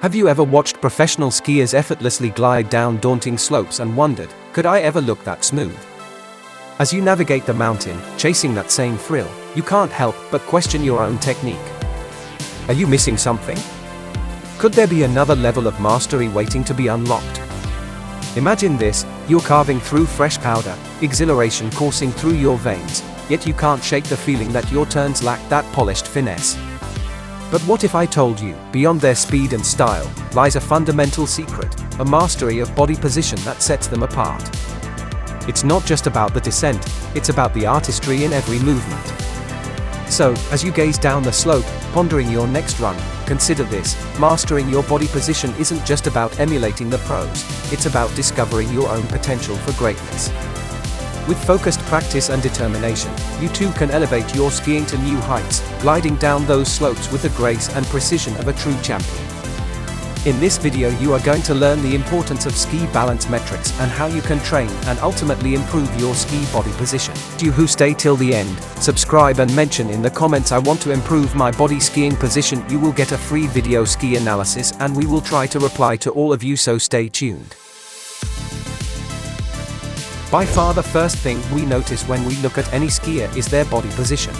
Have you ever watched professional skiers effortlessly glide down daunting slopes and wondered, could I ever look that smooth? As you navigate the mountain, chasing that same thrill, you can't help but question your own technique. Are you missing something? Could there be another level of mastery waiting to be unlocked? Imagine this, you're carving through fresh powder, exhilaration coursing through your veins, yet you can't shake the feeling that your turns lack that polished finesse. But what if I told you, beyond their speed and style, lies a fundamental secret, a mastery of body position that sets them apart? It's not just about the descent, it's about the artistry in every movement. So, as you gaze down the slope, pondering your next run, consider this: mastering your body position isn't just about emulating the pros, it's about discovering your own potential for greatness. With focused practice and determination, you too can elevate your skiing to new heights, gliding down those slopes with the grace and precision of a true champion. In this video you are going to learn the importance of ski balance metrics and how you can train and ultimately improve your ski body position. You who stay till the end, subscribe and mention in the comments "I want to improve my body skiing position." You will get a free video ski analysis and we will try to reply to all of you, so stay tuned. By far the first thing we notice when we look at any skier is their body position.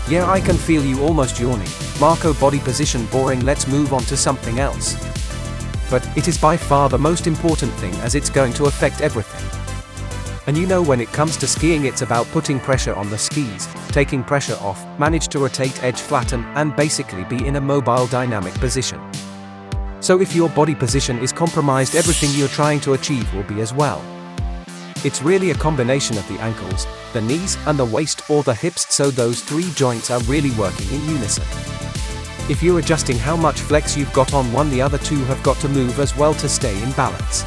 Yeah, I can feel you almost yawning. Marco, body position boring, let's move on to something else. But it is by far the most important thing, as it's going to affect everything. And you know, when it comes to skiing, it's about putting pressure on the skis, taking pressure off, manage to rotate, edge flatten, and basically be in a mobile dynamic position. So if your body position is compromised, everything you're trying to achieve will be as well. It's really a combination of the ankles, the knees, and the waist or the hips, so those three joints are really working in unison. If you're adjusting how much flex you've got on one, the other two have got to move as well to stay in balance.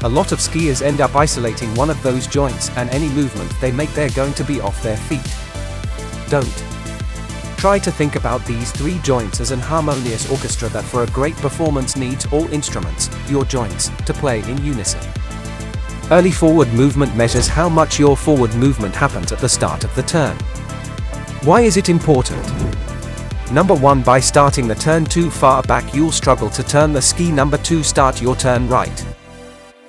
A lot of skiers end up isolating one of those joints, and any movement they make, they're going to be off their feet. Don't. Try to think about these three joints as an harmonious orchestra that for a great performance needs all instruments, your joints, to play in unison. Early forward movement measures how much your forward movement happens at the start of the turn. Why is it important? Number 1, by starting the turn too far back, you'll struggle to turn the ski. Number 2, start your turn right.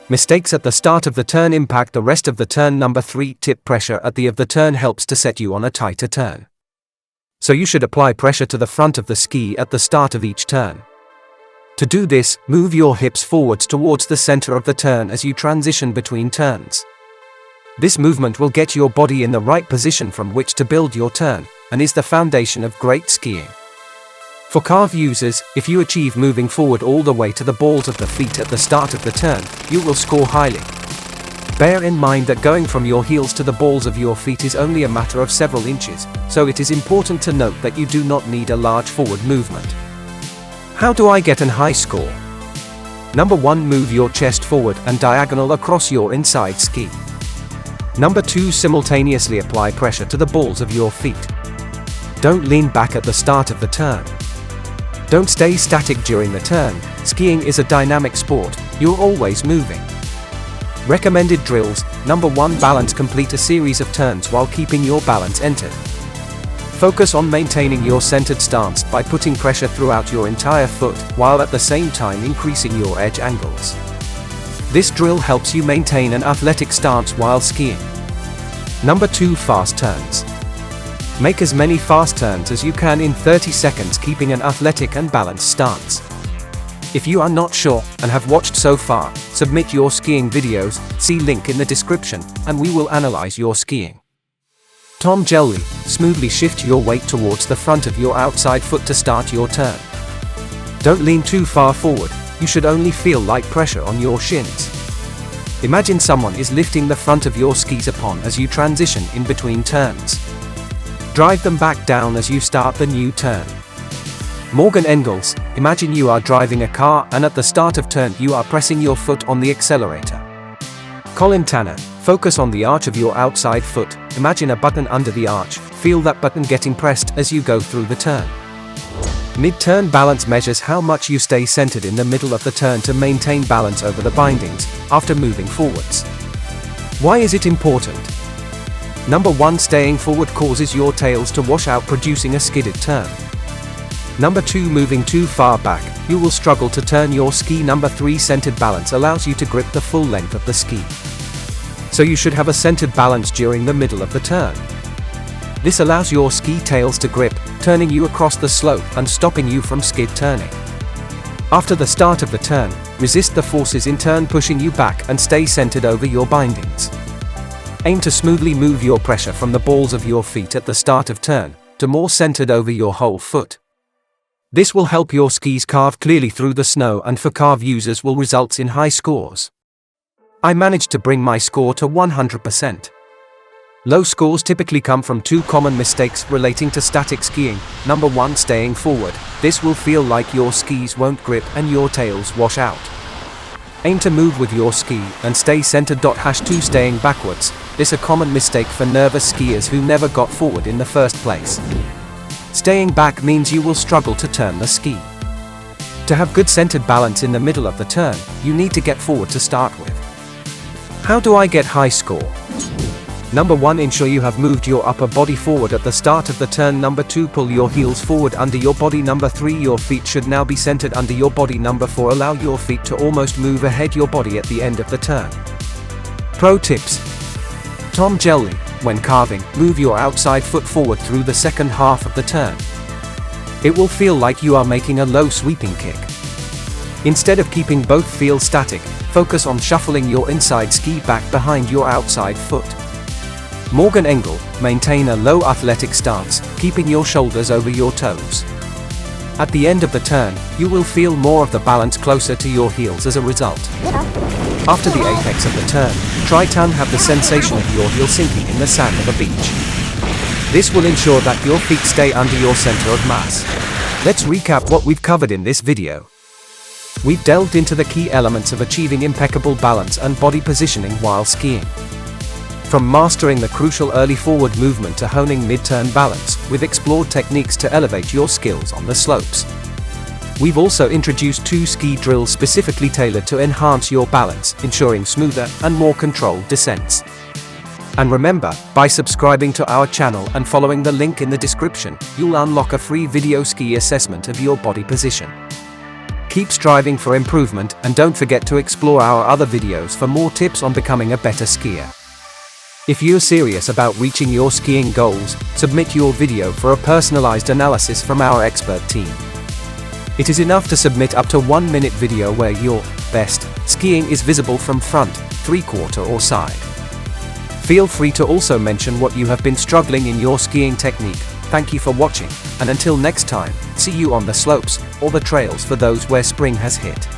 Mistakes at the start of the turn impact the rest of the turn. Number 3, tip pressure at the end of the turn helps to set you on a tighter turn. So you should apply pressure to the front of the ski at the start of each turn. To do this, move your hips forwards towards the center of the turn as you transition between turns. This movement will get your body in the right position from which to build your turn, and is the foundation of great skiing. For carve users, if you achieve moving forward all the way to the balls of the feet at the start of the turn, you will score highly. Bear in mind that going from your heels to the balls of your feet is only a matter of several inches, so it is important to note that you do not need a large forward movement. How do I get an high score? Number 1, move your chest forward and diagonal across your inside ski. Number 2, simultaneously apply pressure to the balls of your feet. Don't lean back at the start of the turn. Don't stay static during the turn. Skiing is a dynamic sport, you're always moving. Recommended drills: Number 1, balance. Complete a series of turns while keeping your balance entered. Focus on maintaining your centered stance by putting pressure throughout your entire foot, while at the same time increasing your edge angles. This drill helps you maintain an athletic stance while skiing. Number 2, fast turns. Make as many fast turns as you can in 30 seconds, keeping an athletic and balanced stance. If you are not sure and have watched so far, submit your skiing videos, see link in the description, and we will analyze your skiing. Tom Jelly, smoothly shift your weight towards the front of your outside foot to start your turn. Don't lean too far forward, you should only feel light pressure on your shins. Imagine someone is lifting the front of your skis upon as you transition in between turns. Drive them back down as you start the new turn. Morgan Engels, imagine you are driving a car and at the start of turn you are pressing your foot on the accelerator. Colin Tanner, focus on the arch of your outside foot, imagine a button under the arch, feel that button getting pressed as you go through the turn. Mid-turn balance measures how much you stay centered in the middle of the turn to maintain balance over the bindings, after moving forwards. Why is it important? Number 1, staying forward causes your tails to wash out, producing a skidded turn. Number 2, moving too far back, you will struggle to turn your ski. Number 3, centered balance allows you to grip the full length of the ski. So you should have a centered balance during the middle of the turn. This allows your ski tails to grip, turning you across the slope and stopping you from skid turning. After the start of the turn, resist the forces in turn pushing you back and stay centered over your bindings. Aim to smoothly move your pressure from the balls of your feet at the start of turn, to more centered over your whole foot. This will help your skis carve clearly through the snow, and for carve users will result in high scores. I managed to bring my score to 100%. Low scores typically come from 2 common mistakes relating to static skiing. Number 1, staying forward. This will feel like your skis won't grip and your tails wash out. Aim to move with your ski and stay centered. 2, staying backwards. This a common mistake for nervous skiers who never got forward in the first place. Staying back means you will struggle to turn the ski. To have good centered balance in the middle of the turn, you need to get forward to start with. How do I get high score? Number 1, ensure you have moved your upper body forward at the start of the turn. Number 2, pull your heels forward under your body. Number 3, your feet should now be centered under your body. Number 4, allow your feet to almost move ahead your body at the end of the turn. Pro tips. Tom Jelly, when carving, move your outside foot forward through the second half of the turn. It will feel like you are making a low sweeping kick. Instead of keeping both feel static, focus on shuffling your inside ski back behind your outside foot. Morgan Engel, maintain a low athletic stance, keeping your shoulders over your toes. At the end of the turn, you will feel more of the balance closer to your heels as a result. After the apex of the turn, try to have the sensation of your heel sinking in the sand of a beach. This will ensure that your feet stay under your center of mass. Let's recap what we've covered in this video. We've delved into the key elements of achieving impeccable balance and body positioning while skiing. From mastering the crucial early forward movement to honing mid-turn balance, we've explored techniques to elevate your skills on the slopes. We've also introduced 2 ski drills specifically tailored to enhance your balance, ensuring smoother and more controlled descents. And remember, by subscribing to our channel and following the link in the description, you'll unlock a free video ski assessment of your body position. Keep striving for improvement, and don't forget to explore our other videos for more tips on becoming a better skier. If you're serious about reaching your skiing goals, submit your video for a personalized analysis from our expert team. It is enough to submit up to 1-minute video where your best skiing is visible from front, 3/4 or side. Feel free to also mention what you have been struggling in your skiing technique. Thank you for watching, and until next time, see you on the slopes, or the trails for those where spring has hit.